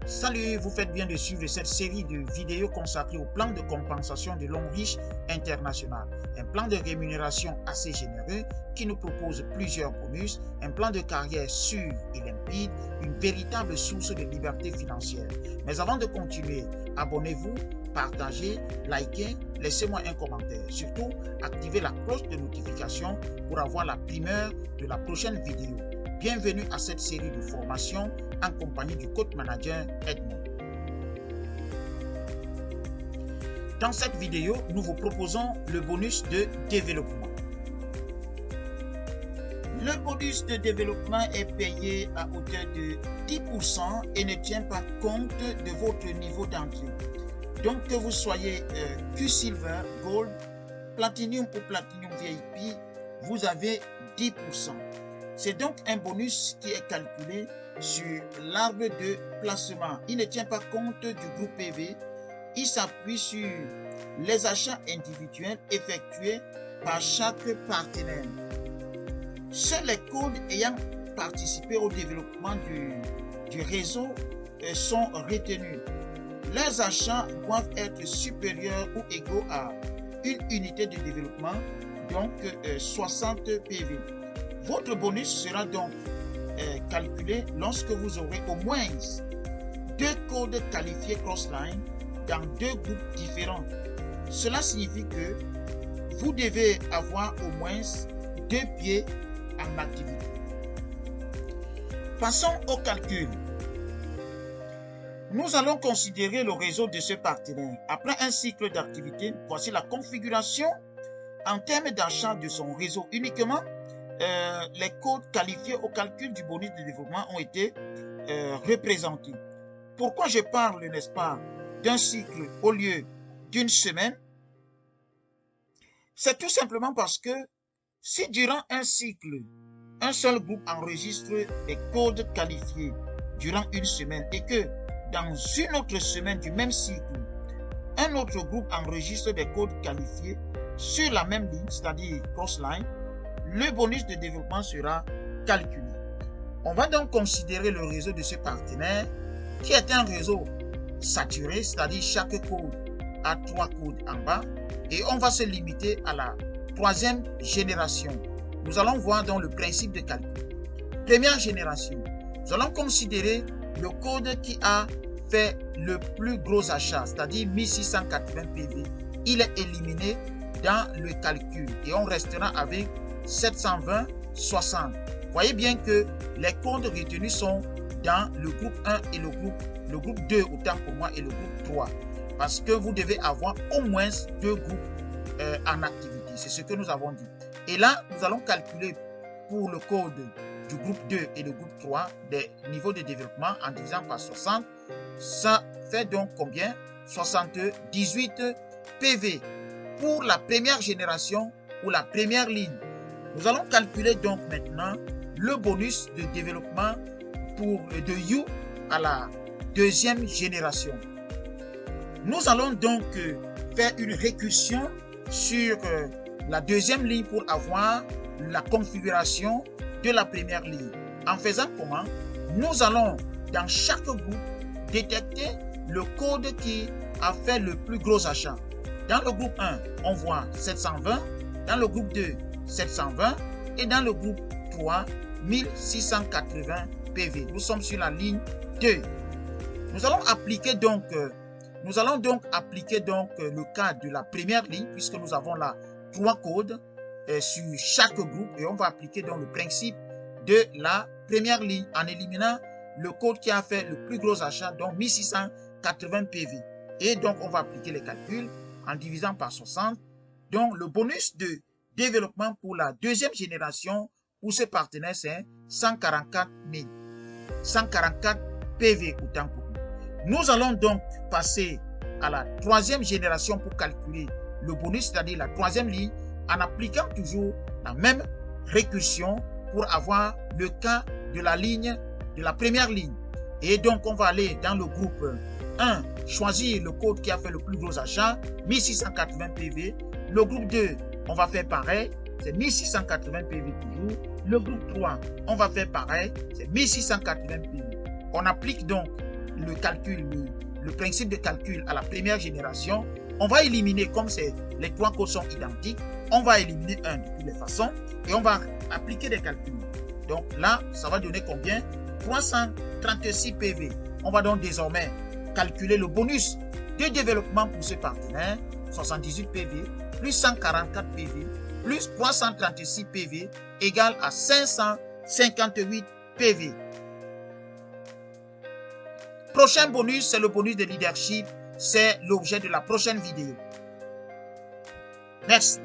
Salut, vous faites bien de suivre cette série de vidéos consacrée au plan de compensation de Long Reach International. Un plan de rémunération assez généreux qui nous propose plusieurs bonus, un plan de carrière sûr et limpide, une véritable source de liberté financière. Mais avant de continuer, abonnez-vous, partagez, likez, laissez-moi un commentaire. Surtout, activez la cloche de notification pour avoir la primeur de la prochaine vidéo. Bienvenue à cette série de formations en compagnie du coach manager Edmond. Dans cette vidéo, nous vous proposons le bonus de développement. Le bonus de développement est payé à hauteur de 10% et ne tient pas compte de votre niveau d'entrée. Donc que vous soyez Q-Silver, Gold, Platinum ou Platinum VIP, vous avez 10%. C'est donc un bonus qui est calculé sur l'arbre de placement. Il ne tient pas compte du groupe PV. Il s'appuie sur les achats individuels effectués par chaque partenaire. Seuls les codes ayant participé au développement du réseau sont retenus. Leurs achats doivent être supérieurs ou égaux à une unité de développement, donc 60 PV. Votre bonus sera donc calculé lorsque vous aurez au moins 2 codes qualifiés crossline dans 2 groupes différents. Cela signifie que vous devez avoir au moins 2 pieds en activité. Passons au calcul. Nous allons considérer le réseau de ce partenaire. Après un cycle d'activité, voici la configuration en termes d'achat de son réseau uniquement. Les codes qualifiés au calcul du bonus de développement ont été représentés. Pourquoi je parle, n'est-ce pas, d'un cycle au lieu d'une semaine? C'est tout simplement parce que si durant un cycle, un seul groupe enregistre des codes qualifiés durant une semaine et que dans une autre semaine du même cycle, un autre groupe enregistre des codes qualifiés sur la même ligne, c'est-à-dire crossline, le bonus de développement sera calculé. On va donc considérer le réseau de ce partenaire qui est un réseau saturé, c'est-à-dire chaque code a 3 codes en bas et on va se limiter à la 3e génération. Nous allons voir donc le principe de calcul. Première génération, nous allons considérer le code qui a fait le plus gros achat, c'est-à-dire 1680 PV. Il est éliminé dans le calcul et on restera avec 720, 60. Voyez bien que les codes retenus sont dans le groupe 1 et le groupe 2, autant pour moi, et le groupe 3. Parce que vous devez avoir au moins 2 groupes en activité. C'est ce que nous avons dit. Et là, nous allons calculer pour le code du groupe 2 et le groupe 3 des niveaux de développement en divisant par 60. Ça fait donc combien? 78 PV pour la première génération ou la première ligne. Nous allons calculer donc maintenant le bonus de développement de You à la 2e génération. Nous allons donc faire une récursion sur la 2e ligne pour avoir la configuration de la première ligne. En faisant comment? Nous allons dans chaque groupe détecter le code qui a fait le plus gros achat. Dans le groupe 1, on voit 720. Dans le groupe 2, 720 et dans le groupe 3, 1680 PV. Nous sommes sur la ligne 2. Nous allons donc appliquer le cas de la première ligne puisque nous avons là 3 codes sur chaque groupe et on va appliquer donc le principe de la première ligne en éliminant le code qui a fait le plus gros achat, donc 1680 PV. Et donc on va appliquer les calculs en divisant par 60. Donc le bonus de développement pour la 2e génération pour ce partenaire, c'est 144 000. 144 PV autant pour nous. Nous allons donc passer à la 3e génération pour calculer le bonus, c'est-à-dire la 3e ligne, en appliquant toujours la même récursion pour avoir le cas de la ligne, de la première ligne. Et donc, on va aller dans le groupe 1, choisir le code qui a fait le plus gros achat, 1680 PV. Le groupe 2, on va faire pareil, c'est 1680 PV toujours. Le groupe 3, on va faire pareil, c'est 1680 PV. On applique donc le calcul, le principe de calcul à la première génération, on va éliminer, comme les trois codes sont identiques, on va éliminer 1 de toutes les façons et on va appliquer des calculs. Donc là, ça va donner combien? 336 PV. On va donc désormais calculer le bonus de développement pour ce partenaire, 78 PV, plus 144 PV, plus 336 PV, égale à 558 PV. Prochain bonus, c'est le bonus de leadership. C'est l'objet de la prochaine vidéo. Merci.